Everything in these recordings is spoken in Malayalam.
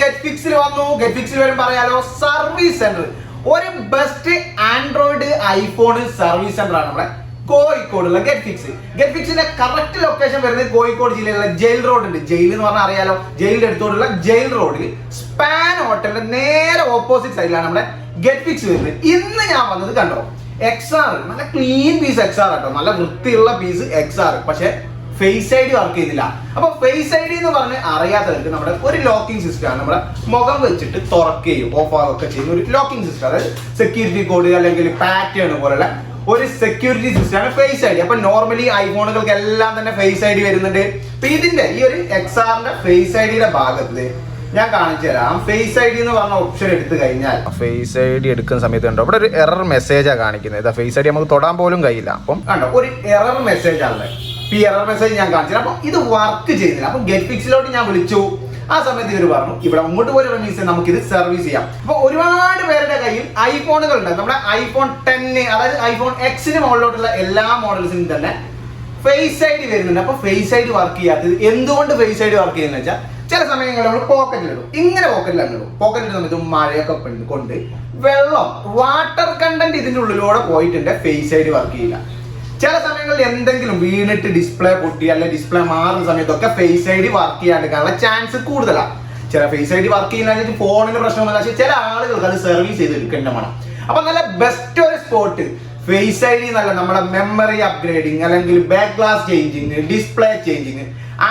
ഗെറ്റ്ഫിക്സിൽ വന്നു. ഗെറ്റ്ഫിക്സിൽ വരും പറയാലോ സർവീസ് സെന്റർ. ഒരു best Android iPhone service centre ആണ് നമ്മുടെ കോഴിക്കോടുള്ള ഗെറ്റ്ഫിക്സ്. ഗെറ്റ്ഫിക്സിന്റെ കറക്റ്റ് ലൊക്കേഷൻ വരുന്നത് കോഴിക്കോട് ജില്ലയിലുള്ള ജയിൽ റോഡ് ഉണ്ട്. ജയിൽ എന്ന് പറഞ്ഞാൽ അറിയാലോ, ജയിലിന്റെ അടുത്തോടുള്ള ജയിൽ റോഡിൽ സ്പാൻ ഹോട്ടലിന്റെ നേരെ ഓപ്പോസിറ്റ് സൈഡിലാണ് നമ്മുടെ ഗെറ്റ്ഫിക്സ് വരുന്നത്. ഇന്ന് ഞാൻ വന്നത് കണ്ടോ, XR നല്ല ക്ലീൻ പീസ് XR കേട്ടോ, നല്ല വൃത്തിയുള്ള പീസ് XR. പക്ഷെ ഫേസ് ഐ ഡി വർക്ക് ചെയ്യുന്നില്ല. അപ്പൊ ഫേസ് ഐ ഡി എന്ന് പറഞ്ഞ് അറിയാത്തവർക്ക് നമ്മുടെ ഒരു ലോക്കിംഗ് സിസ്റ്റം ആണ്. നമ്മുടെ മുഖം വെച്ചിട്ട് തുറക്കുകയും ഓഫ് ആവുകയൊക്കെ ചെയ്യുന്ന ഒരു ലോക്കിംഗ് സിസ്റ്റം. അതായത് സെക്യൂരിറ്റി കോഡ് അല്ലെങ്കിൽ പാറ്റേൺ പോലുള്ള ഒരു സെക്യൂരിറ്റി സിസ്റ്റം ആണ് ഫേസ് ഐ ഡി. അപ്പൊ നോർമലി ഐഫോണുകൾക്ക് എല്ലാം തന്നെ ഫേസ് ഐ ഡി വരുന്നുണ്ട്. അപ്പൊ ഇതിന്റെ ഈ ഒരു XRന്റെ ഫേസ് ഐ ഡിയുടെ ഭാഗത്ത് ഞാൻ കാണിച്ചു തരാം. ഫേസ് ഐ ഡി എന്ന് പറഞ്ഞ ഓപ്ഷൻ എടുത്തു കഴിഞ്ഞാൽ ഫേസ് ഐ ഡി എടുക്കുന്ന സമയത്ത് കണ്ടോ ഇവിടെ ഒരു എറർ മെസ്സേജാണ് കാണിക്കുന്നത്. ഫേസ് ഐ ഡി നമുക്ക് തൊടാൻ പോലും കഴിയില്ല. അപ്പം കണ്ടോ ഒരു എറർ മെസ്സേജ് ആണ്. ഈ എറർ മെസ്സേജ് ഞാൻ കാണിച്ചു. അപ്പം ഇത് വർക്ക് ചെയ്യുന്നില്ല. അപ്പം ഗെറ്റ്ഫിക്സിലോട്ട് ഞാൻ വിളിച്ചു. ആ സമയത്ത് ഇവർ പറഞ്ഞു ഇവിടെ അങ്ങോട്ട് പോയി റമീസ് നമുക്ക് ഇത് സർവീസ് ചെയ്യാം. അപ്പൊ ഒരുപാട് പേരുടെ കയ്യിൽ ഐഫോണുകൾ ഉണ്ട്. നമ്മുടെ ഐഫോൺ 10 അതായത് ഐഫോൺ Xന് മുകളിലോട്ടുള്ള എല്ലാ മോഡൽസിനും തന്നെ ഫേസ് ഐ ഡി വരുന്നുണ്ട്. അപ്പൊ ഫേസ് ഐ ഡി വർക്ക് ചെയ്യാത്തത് എന്തുകൊണ്ട് ഫേസ് ഐ ഡി വർക്ക് ചെയ്യുന്നത് വെച്ചാൽ ചില സമയങ്ങളിൽ നമ്മൾ പോക്കറ്റിലിടും. ഇങ്ങനെ പോക്കറ്റിലിടും. പോക്കറ്റിലിടുന്ന സമയത്ത് മഴയൊക്കെ കൊണ്ട് വെള്ളം വാട്ടർ കണ്ടന്റ് ഇതിന്റെ ഉള്ളിലൂടെ പോയിട്ടുണ്ട്. ഫേസ് ഐ ഡി വർക്ക് ചെയ്യില്ല. ചില സമയങ്ങളിൽ എന്തെങ്കിലും വീണിട്ട് ഡിസ്പ്ലേ പൊട്ടി അല്ലെങ്കിൽ ഡിസ്പ്ലേ മാറുന്ന സമയത്തൊക്കെ ഫേസ് ഐ ഡി വർക്ക് ചെയ്യാണ്ടിരിക്കാനുള്ള ചാൻസ് കൂടുതലാണ്. ചില ഫേസ് ഐ ഡി വർക്ക് ചെയ്യുന്ന ഫോണിന് പ്രശ്നമൊന്നുമില്ല. പക്ഷേ ചില ആളുകൾക്ക് അത് സർവീസ് ചെയ്ത് എടുക്കേണ്ട വേണം. അപ്പൊ നല്ല ബെസ്റ്റ് ഒരു സ്പോട്ട് ഫേസ് ഐ ഡി നല്ല നമ്മുടെ മെമ്മറി അപ്ഗ്രേഡിങ് അല്ലെങ്കിൽ back glass changing, display changing,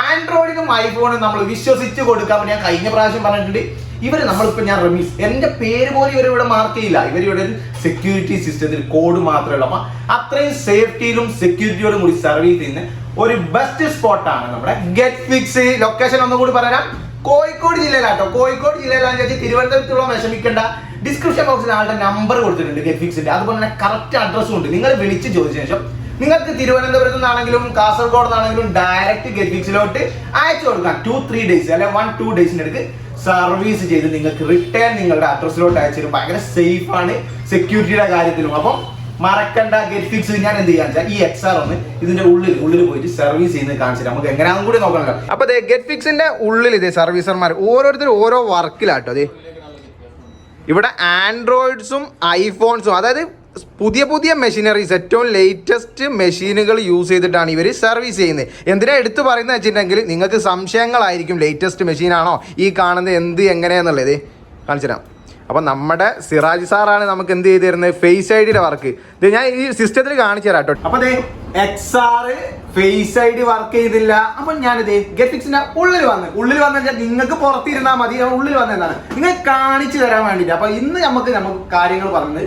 ആൻഡ്രോയിഡിനും ഐഫോണും നമ്മൾ വിശ്വസിച്ച് കൊടുക്കാൻ ഞാൻ കഴിഞ്ഞ പ്രാവശ്യം പറഞ്ഞിട്ടുണ്ട്. ഇവർ നമ്മളിപ്പോൾ ഞാൻ റമീസ് എൻ്റെ പേര് പോലും ഇവരിവിടെ മാർക്ക് ചെയ്യില്ല. ഇവരിവിടെ ഒരു സെക്യൂരിറ്റി സിസ്റ്റത്തിൽ കോഡ് മാത്രമേ ഉള്ളൂ. അപ്പം അത്രയും സേഫ്റ്റിയിലും സെക്യൂരിറ്റിയോടും കൂടി സർവീസ് ചെയ്യുന്ന ഒരു ബെസ്റ്റ് സ്പോട്ടാണ് നമ്മുടെ ഗെറ്റ്ഫിക്സ്. ലൊക്കേഷൻ ഒന്നുകൂടി പറയാം, കോഴിക്കോട് ജില്ലയിലാട്ടോ. കോഴിക്കോട് ജില്ലയിലാണെന്ന് വെച്ചാൽ തിരുവനന്തപുരത്തുള്ള വിഷമിക്കേണ്ട. ഡിസ്ക്രിപ്ഷൻ ബോക്സിൽ ആളുടെ നമ്പർ കൊടുത്തിട്ടുണ്ട് ഗെറ്റ്ഫിക്സിന്റെ. അതുപോലെ തന്നെ കറക്റ്റ് അഡ്രസ്സും ഉണ്ട്. നിങ്ങൾ വിളിച്ച് ചോദിച്ച ശേഷം നിങ്ങൾക്ക് തിരുവനന്തപുരത്ത് നിന്നാണെങ്കിലും കാസർഗോഡ് നിന്നാണെങ്കിലും ഡയറക്റ്റ് ഗെറ്റ്ഫിക്സിലോട്ട് അയച്ചു കൊടുക്കാം. 2-3 ഡേയ്സ് അല്ലെ 1-2 ഡേയ്സിന്റെ അടുക്ക് സർവീസ് ചെയ്ത് നിങ്ങൾക്ക് റിട്ടേൺ നിങ്ങളുടെ അഡ്രസ്സിലോട്ട് അയച്ചു തരും. ഭയങ്കര സേഫ് ആണ് സെക്യൂരിറ്റിയുടെ കാര്യത്തിലും. അപ്പം മറക്കണ്ട ഗെറ്റ്ഫിക്സ്. ഞാൻ എന്ത് ചെയ്യാന്ന് വെച്ചാൽ ഈ XR ഒന്ന് ഇതിന്റെ ഉള്ളിൽ പോയിട്ട് സർവീസ് ചെയ്യുന്നത് കാണിച്ചിട്ട് നമുക്ക് എങ്ങനെയാണെന്നും കൂടി നോക്കണല്ലോ. അപ്പൊ അതെ ഗെറ്റ്ഫിക്സിന്റെ ഉള്ളിൽ ഇതേ സർവീസർമാർ ഓരോരുത്തരും ഓരോ വർക്കിലാട്ടോ. അതെ ഇവിടെ ആൻഡ്രോയിഡ്സും ഐഫോൺസും അതായത് പുതിയ മെഷീനറീസ് ഏറ്റവും ലേറ്റസ്റ്റ് മെഷീനുകൾ യൂസ് ചെയ്തിട്ടാണ് ഇവർ സർവീസ് ചെയ്യുന്നത്. എന്തിനാ എടുത്തു പറയുന്നത് വെച്ചിട്ടുണ്ടെങ്കിൽ നിങ്ങൾക്ക് സംശയങ്ങളായിരിക്കും ലേറ്റസ്റ്റ് മെഷീനാണോ ഈ കാണുന്നത് എങ്ങനെയാന്നുള്ളത് കാണിച്ചു തരാം. അപ്പം നമ്മുടെ സിറാജ് സാറാണ് നമുക്ക് എന്ത് ചെയ്ത് തരുന്നത് ഫേസ് ഐ ഡിയുടെ വർക്ക്. ഇത് ഞാൻ ഈ സിസ്റ്റത്തിൽ കാണിച്ചു തരാം കേട്ടോ. അപ്പൊ XR face I D work ചെയ്തില്ല. അപ്പൊ ഞാനിത് ഗെറ്റ്ഫിക്സിന്റെ ഉള്ളിൽ വന്നു നിങ്ങൾക്ക് പുറത്തിരുന്നാൽ മതി. ഉള്ളിൽ വന്നതാണ് നിങ്ങൾ കാണിച്ചു തരാൻ വേണ്ടിയിട്ട്. അപ്പൊ ഇന്ന് നമുക്ക് കാര്യങ്ങൾ പറഞ്ഞത്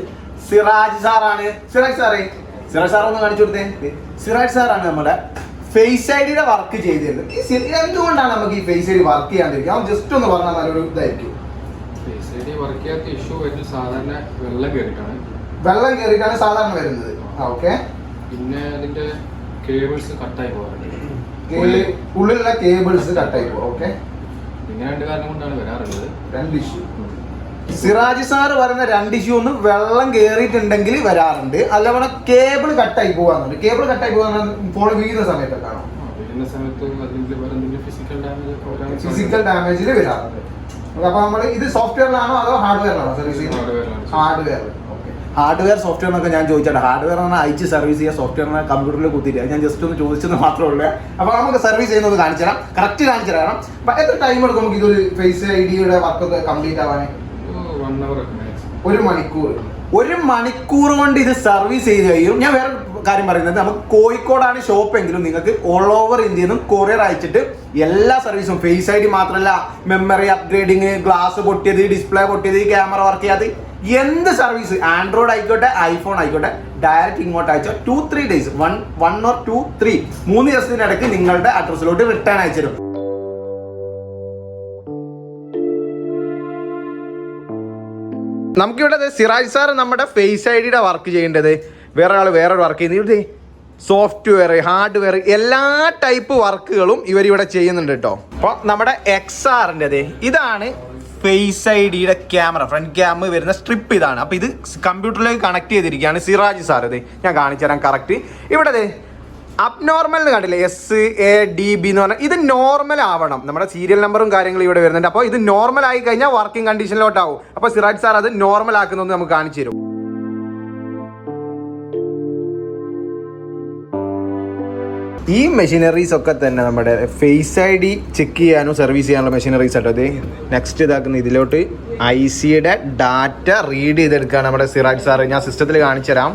സിറാജ് സാറാണ്. സിറാജ് സാർ ഒന്ന് കാണിച്ചു കൊടുത്തേ. സിറാജ് സാറാണ് നമ്മുടെ ഫേസ് ഐ ഡിയുടെ വർക്ക് ചെയ്തിരുന്നത്. എന്തുകൊണ്ടാണ് നമുക്ക് ഈ ഫേസ് ഐ ഡി വർക്ക് ചെയ്യാണ്ടിരിക്കുക ജസ്റ്റ് ഒന്ന് പറഞ്ഞാൽ നല്ലൊരു ഇതായിരിക്കും. സാധാരണ വെള്ളം കയറിയിട്ടാണ് സാധാരണ വരുന്നത്. ഓക്കെ, പിന്നെ അതിന്റെ കേബിൾസ് കട്ടായി പോകാറുണ്ട്. ഉള്ളിലുള്ള കേബിൾസ് കട്ടായി പോകും. ഓക്കെ, ഇങ്ങനെ 2 കാരണം കൊണ്ടാണ് വരാറുള്ളത്. 2 ഇഷ്യൂ സിറാജ് സാറ് പറയുന്ന 2 ഇഷ്യൂ ഒന്ന് വെള്ളം കയറിയിട്ടുണ്ടെങ്കിൽ വരാറുണ്ട്. അല്ല കേബിൾ കട്ടായി പോകാറുണ്ട്. കേബിൾ കട്ടായി പോകാൻ ഫോൺ വീഴുന്ന സമയത്തൊക്കെയാണോ? ഫിസിക്കൽ ഡാമേജിൽ വരാറുണ്ട്. അപ്പൊ നമ്മൾ ഇത് സോഫ്റ്റ്വെയറിലാണോ അതോ ഹാർഡ്വെയറിലാണോ സർവീസ് ചെയ്യുന്നത്? ഹാർഡ്വെയർ. ഓക്കെ, ഹാർഡ്വെയർ സോഫ്റ്റ്വെയറിനൊക്കെ ഞാൻ ചോദിച്ചാൽ ഹാർഡ്വെയർ അയച്ച് സർവീസ് ചെയ്യുക, സോഫ്റ്റ്വെയറിനെ കമ്പ്യൂട്ടറിൽ കുത്തിയിട്ട് ഞാൻ ജസ്റ്റ് ഒന്ന് ചോദിച്ചെന്ന് മാത്രമേ ഉള്ളൂ. അപ്പൊ നമുക്ക് സർവീസ് ചെയ്യുന്നത് കാണിച്ചു തരാം, കറക്റ്റ് കാണിച്ചു തരാം. അപ്പൊ എത്ര ടൈം എടുക്കും നമുക്ക് ഇതൊരു ഫേസ് ഐ ഡിയുടെ വർക്കൊക്കെ കംപ്ലീറ്റ് ആവാൻ? 1 മണിക്കൂർ കൊണ്ട് ഇത് സർവീസ് ചെയ്ത് കഴിയും. ഞാൻ വേറെ കാര്യം പറയുന്നത്, നമുക്ക് കോഴിക്കോടാണ് ഷോപ്പ് എങ്കിലും നിങ്ങൾക്ക് ഓൾ ഓവർ ഇന്ത്യയിൽ നിന്നും കൊറിയർ അയച്ചിട്ട് എല്ലാ സർവീസും ഫേസ് ഐ ഡി മാത്രമല്ല മെമ്മറി അപ്ഗ്രേഡിങ്, ഗ്ലാസ് പൊട്ടിയത്, ഡിസ്പ്ലേ പൊട്ടിയത്, ക്യാമറ വർക്ക് ചെയ്യാതെ എന്ത് സർവീസ് ആൻഡ്രോയിഡ് ആയിക്കോട്ടെ ഐഫോൺ ആയിക്കോട്ടെ ഡയറക്റ്റ് ഇങ്ങോട്ട് അയച്ചാൽ 2-3 ഡേയ്സ് 1 or 2-3 3 ദിവസത്തിനിടയ്ക്ക് നിങ്ങളുടെ അഡ്രസ്സിലോട്ട് റിട്ടേൺ അയച്ചു തരും. നമുക്കിവിടെ സിറാജ് സാർ നമ്മുടെ ഫേസ് ഐ ഡിയുടെ വർക്ക് ചെയ്യേണ്ടത്, വേറൊരു വർക്ക് ചെയ്യുന്നത്. ഇവിടെ സോഫ്റ്റ്വെയർ, ഹാർഡ്വെയർ എല്ലാ ടൈപ്പ് വർക്കുകളും ഇവരിവിടെ ചെയ്യുന്നുണ്ട് കേട്ടോ. അപ്പോൾ നമ്മുടെ XRൻ്റെ ഇതാണ് ഫേസ് ഐ ഡിയുടെ ക്യാമറ, ഫ്രണ്ട് ക്യാമ വരുന്ന സ്ട്രിപ്പ് ഇതാണ്. അപ്പോൾ ഇത് കമ്പ്യൂട്ടറിലേക്ക് കണക്ട് ചെയ്തിരിക്കുകയാണ് സിറാജ് സാർ. ഇത് ഞാൻ കാണിച്ചു തരാം കറക്റ്റ്. ഇവിടെ അബ്നോർമൽ എന്ന് കണ്ടില്ലേ, SADB എന്ന് പറഞ്ഞാൽ ഇത് നോർമൽ ആവണം. നമ്മുടെ സീരിയൽ നമ്പറും കാര്യങ്ങളും ഇവിടെ വരുന്നുണ്ട്. അപ്പോൾ ഇത് നോർമൽ ആയി കഴിഞ്ഞാൽ വർക്കിംഗ് കണ്ടീഷനിലോട്ടാവും. അപ്പോൾ സിറാജ് സാർ അത് നോർമൽ ആക്കുന്നത് നമുക്ക് കാണിച്ചു തരും. ഈ മെഷീനറീസ് ഒക്കെ തന്നെ നമ്മുടെ ഫേസ് ID ചെക്ക് ചെയ്യാനും സർവീസ് ചെയ്യാനുള്ള മെഷീനറീസ് ആട്ടോ. അത് നെക്സ്റ്റ് ഇതാക്കുന്ന ഇതിലോട്ട് ICയുടെ ഡാറ്റ റീഡ് ചെയ്തെടുക്കുകയാണ് നമ്മുടെ സിറാജ് സാർ. ഞാൻ സിസ്റ്റത്തിൽ കാണിച്ചു തരാം.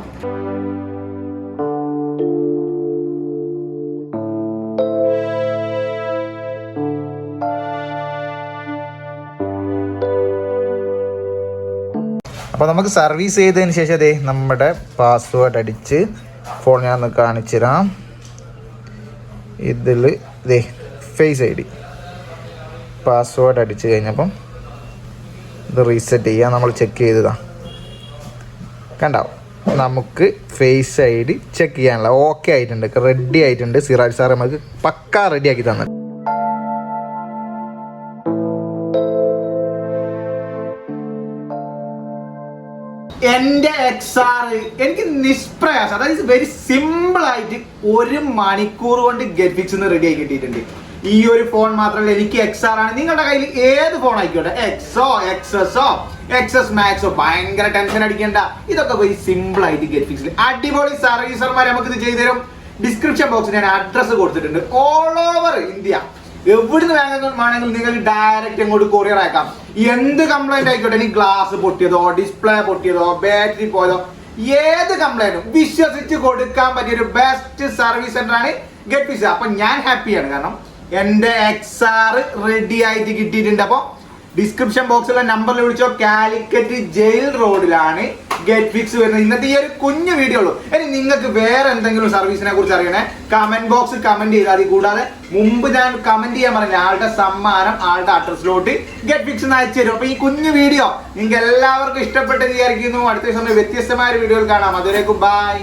അപ്പോൾ നമുക്ക് സർവീസ് ചെയ്തതിന് ശേഷം അതെ നമ്മുടെ പാസ്വേഡ് അടിച്ച് ഫോൺ ഞാൻ ഒന്ന് കാണിച്ചു തരാം. ഇതിൽ ഇതേ ഫേസ് ID പാസ്വേഡ് അടിച്ച് കഴിഞ്ഞപ്പം ഇത് റീസെറ്റ് ചെയ്യാൻ നമ്മൾ ചെക്ക് ചെയ്തതാണ്. കണ്ടാവും, നമുക്ക് ഫേസ് ID ചെക്ക് ചെയ്യാനുള്ള ഓക്കെ ആയിട്ടുണ്ട്, റെഡി ആയിട്ടുണ്ട്. സിറാജ് സാർ നമുക്ക് പക്കാ റെഡി ആക്കി തന്നെ. എൻ്റെ XR എനിക്ക് നിഷ്പ്രയാസം, അതായത് വെരി സിമ്പിൾ ആയിട്ട് 1 മണിക്കൂർ കൊണ്ട് ഗെറ്റ്ഫിക്സ് റെഡി ആയി കിട്ടിയിട്ടുണ്ട്. ഈ ഒരു ഫോൺ മാത്രമല്ല, എനിക്ക് XR ആണ്. നിങ്ങളുടെ കയ്യിൽ ഏത് ഫോൺ ആയിക്കോട്ടെ, XO XSO XS Maxോ, ഭയങ്കര ടെൻഷൻ അടിക്കേണ്ട. ഇതൊക്കെ വെരി സിമ്പിൾ ആയിട്ട് ഗെറ്റ്ഫിക്സിൽ അടിപൊളി സർവീസർമാർ നമുക്ക് ഇത് ചെയ്തു തരും. ഡിസ്ക്രിപ്ഷൻ ബോക്സിൽ ഞാൻ അഡ്രസ്സ് കൊടുത്തിട്ടുണ്ട്. ഓൾ ഓവർ ഇന്ത്യ എവിടുന്ന് വേണമെങ്കിലും നിങ്ങൾക്ക് ഡയറക്റ്റ് ഇങ്ങോട്ട് കൊറിയർ അയക്കാം. എന്ത് കംപ്ലൈന്റ് ആയിക്കോട്ടെ, ഇനി ഗ്ലാസ് പൊട്ടിയതോ ഡിസ്പ്ലേ പൊട്ടിയതോ ബാറ്ററി പോയതോ ഏത് കംപ്ലൈന്റും വിശ്വസിച്ച് കൊടുക്കാൻ പറ്റിയ ഒരു ബെസ്റ്റ് സർവീസ് സെന്റർ ആണ് ഗെറ്റ്ഫിക്സ്. അപ്പൊ ഞാൻ ഹാപ്പിയാണ്, കാരണം എൻ്റെ XR റെഡി ആയിട്ട് കിട്ടിയിട്ടുണ്ട്. അപ്പോൾ ഡിസ്ക്രിപ്ഷൻ ബോക്സിലെ നമ്പറിൽ വിളിച്ചോ. കാലിക്കറ്റ് ജയിൽ റോഡിലാണ് ഗെറ്റ്ഫിക്സ് വരുന്നത്. ഇന്നത്തെ ഈ ഒരു കുഞ്ഞു വീഡിയോ ഉള്ളൂ. ഇനി നിങ്ങൾക്ക് വേറെ എന്തെങ്കിലും സർവീസിനെ കുറിച്ച് അറിയണേ, കമന്റ് ബോക്സ് കമന്റ് ചെയ്താൽ മതി. കൂടാതെ മുമ്പ് ഞാൻ കമന്റ് ചെയ്യാൻ പറഞ്ഞ ആളുടെ സമ്മാനം ആളുടെ അഡ്രസ്സിലോട്ട് ഗെറ്റ്ഫിക്സ് അയച്ചു തരും. അപ്പൊ ഈ കുഞ്ഞു വീഡിയോ നിങ്ങൾക്ക് എല്ലാവർക്കും ഇഷ്ടപ്പെട്ടെന്ന് വിചാരിക്കുന്നു. അടുത്ത സമയം വ്യത്യസ്തമായ ഒരു വീഡിയോയിൽ കാണാം. അതുവരേക്കും ബൈ.